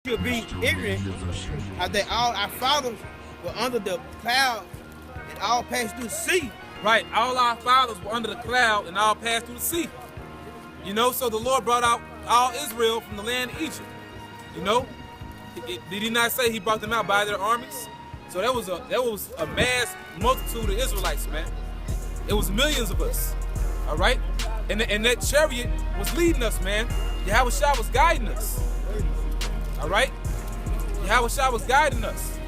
should be ignorant that all our fathers were under the cloud and all passed through the sea. Right, all our fathers were under the cloud and all passed through the sea. You know, so the Lord brought out all Israel from the land of Egypt. You know, did he not say he brought them out by their armies? So that was a mass multitude of Israelites, man. It was millions of us. All right, and that chariot was leading us, man. Yahweh Shah was guiding us. All right, Yahweh Shah was guiding us.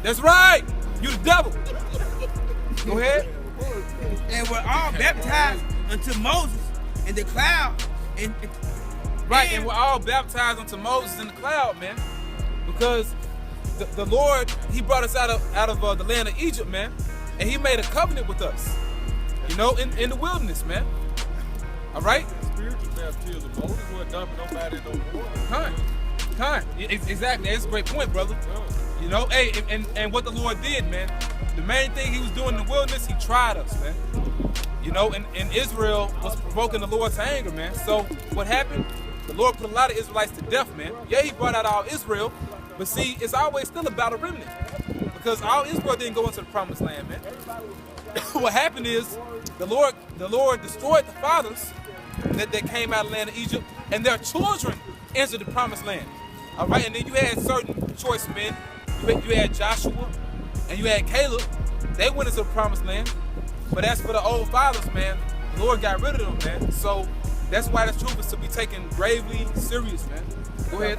That's right. You the devil. Go ahead. And we're all baptized unto Moses in the cloud. Right, and we're all baptized unto Moses in the cloud, man. Because the Lord, he brought us out of the land of Egypt, man. And he made a covenant with us, you know, in the wilderness, man. All right? Spiritual baptism. Moses wasn't dumping nobody in no water. Kind. Exactly. That's a great point, brother. You know, hey, and what the Lord did, man, the main thing he was doing in the wilderness, he tried us, man. You know, and Israel was provoking the Lord to anger, man. So what happened? The Lord put a lot of Israelites to death, man. Yeah, he brought out all Israel, but see, it's always still about a remnant. Because all Israel didn't go into the promised land, man. What happened is the Lord destroyed the fathers that came out of the land of Egypt, and their children entered the promised land. All right, and then you had certain choice men. You had Joshua and you had Caleb. They went into the promised land. But as for the old fathers, man, the Lord got rid of them, man. So that's why this truth is to be taken gravely serious, man. Go ahead.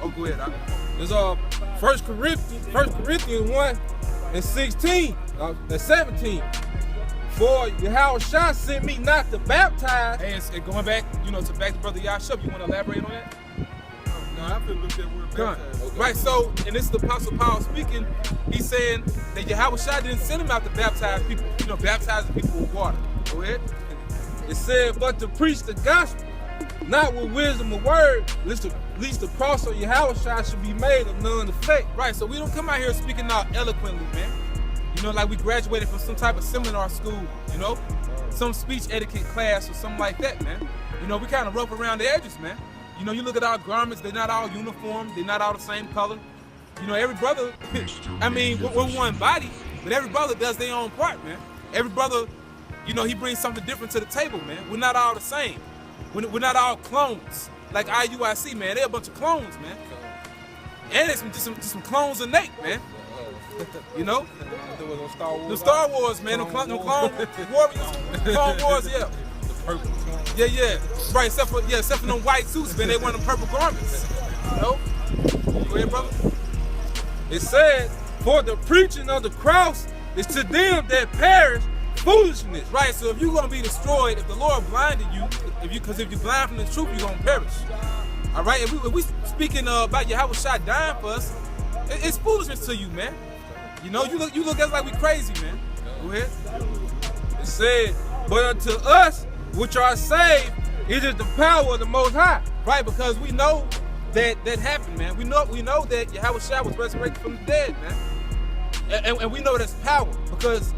Oh, go ahead. There's 1 Corinthians 1 and 16 and 17. For Yahweh Shah sent me not to baptize. Hey, and going back, you know, back to Brother Yashub, you want to elaborate on that? No, I feel look at word baptized. Okay. Right, so, and this is the Apostle Paul speaking. He's saying that Yahweh Shah didn't send him out to baptize people, you know, baptizing people with water. Go ahead. It said, but to preach the gospel, not with wisdom of word, lest the cross of Yahweh Shah should be made of none effect. Right, so we don't come out here speaking out eloquently, man. You know, like we graduated from some type of seminar school, you know, some speech etiquette class or something like that, man. You know, we kind of rough around the edges, man. You know, you look at our garments, they're not all uniform, they're not all the same color. You know, every brother, I mean, we're one body, but every brother does their own part, man. Every brother, you know, he brings something different to the table, man. We're not all the same. We're not all clones. Like IUIC, man, they're a bunch of clones, man. And there's just some clones of Nate, man. You know? The Star Wars, man, the Clone Warriors, Clone Wars, yeah. Yeah. Right, except for them white suits, man, they wear them purple garments. You know? Go ahead, brother. It said, for the preaching of the cross is to them that perish foolishness. Right, so if you're gonna be destroyed, if the Lord blinded you, because if you're blind from the truth, you're gonna perish. All right, if we speaking about Yahweh Shah dying for us, it's foolishness to you, man. You know, you look at us like we crazy, man. Go ahead. It said, but unto us which are saved, it is the power of the Most High. Right, because we know that happened, man. We know that Yahweh Shah was resurrected from the dead, man. And we know that's power, because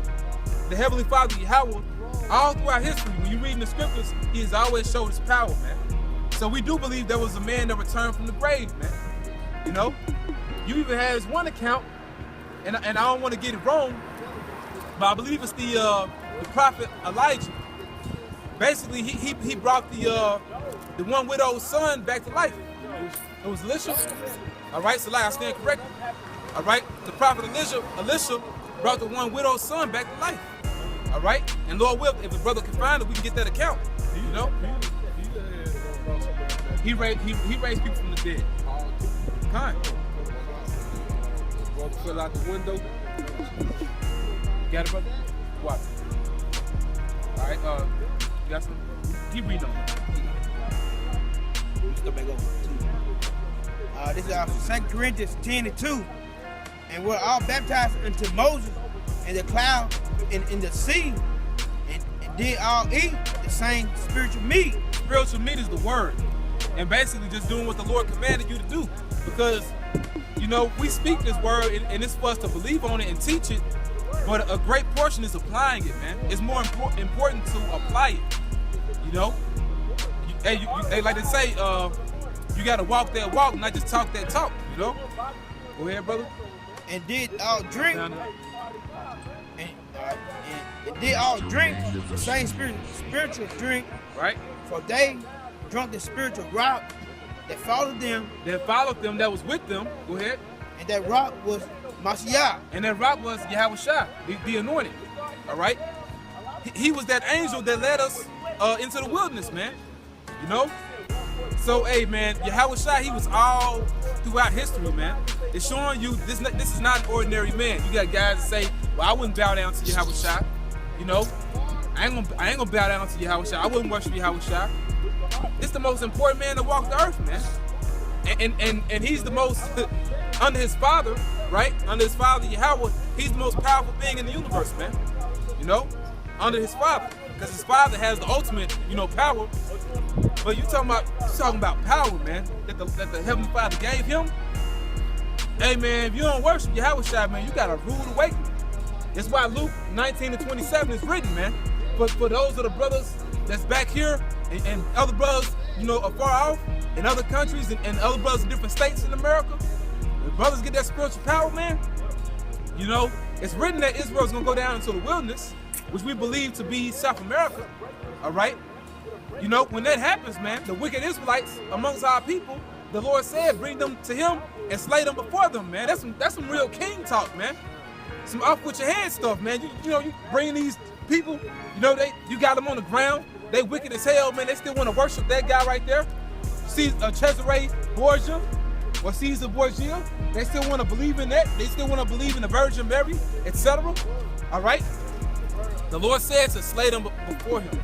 the Heavenly Father, Yahweh, all throughout history, when you read in the scriptures, he has always showed his power, man. So we do believe there was a man that returned from the grave, man. You know? You even have this one account, and I don't want to get it wrong, but I believe it's the prophet Elijah. Basically, he brought the one widow's son back to life. It was Elisha. All right, so like I stand corrected. All right, the prophet Elisha brought the one widow's son back to life. All right, and Lord will, if the brother can find it, we can get that account. You know, he raised people from the dead. Kind. Fill out the window. Got it, brother? What? All right, you got some? Keep reading on. Let's go back over. This is 2 Corinthians 10 and 2. And we're all baptized into Moses in the cloud and in the sea, and did all eat the same spiritual meat. Spiritual meat is the word. And basically just doing what the Lord commanded you to do. Because, you know, we speak this word and it's for us to believe on it and teach it, but a great portion is applying it, man. It's more important to apply it. You know? Hey, like they say, you gotta walk that walk, not just talk that talk, you know? Go ahead, brother. And did all drink, Down there. and did all drink the same spiritual drink, Right? for they drunk the spiritual rock that followed them, That followed them, that was with them. Go ahead. and that rock was Mashiach. And that rock was Yahweh Shai, the anointed. All right? He was that angel that led us into the wilderness, man. You know? So, hey, man, Yahweh Shai, he was all throughout history, man. It's showing you this is not an ordinary man. You got guys that say, well, I wouldn't bow down to Yahweh Shai. You know? I ain't gonna bow down to Yahweh Shai. I wouldn't worship Yahweh Shai. It's the most important man to walk the earth, man. And he's the most, under his father, right? Under his father, Yahweh, he's the most powerful being in the universe, man. You know? Under his father. Because his father has the ultimate, you know, power. But you talking about power, man, that the Heavenly Father gave him. Hey, man, if you don't worship Yahweh Shai, man, you got a rude awakening. That's why Luke 19:27 is written, man. But for those of the brothers that's back here and other brothers, you know, afar off in other countries and other brothers in different states in America, the brothers get that spiritual power, man. You know, it's written that Israel's gonna go down into the wilderness, which we believe to be South America. All right. You know, when that happens, man, the wicked Israelites amongst our people, the Lord said, bring them to him and slay them before them, man. That's some real king talk, man. Some off with your head stuff, man. You know, you bring these people, you know, you got them on the ground. They wicked as hell, man. They still want to worship that guy right there. See, Cesare Borgia or Caesar Borgia. They still want to believe in that. They still want to believe in the Virgin Mary, etc. All right. The Lord said to slay them before him.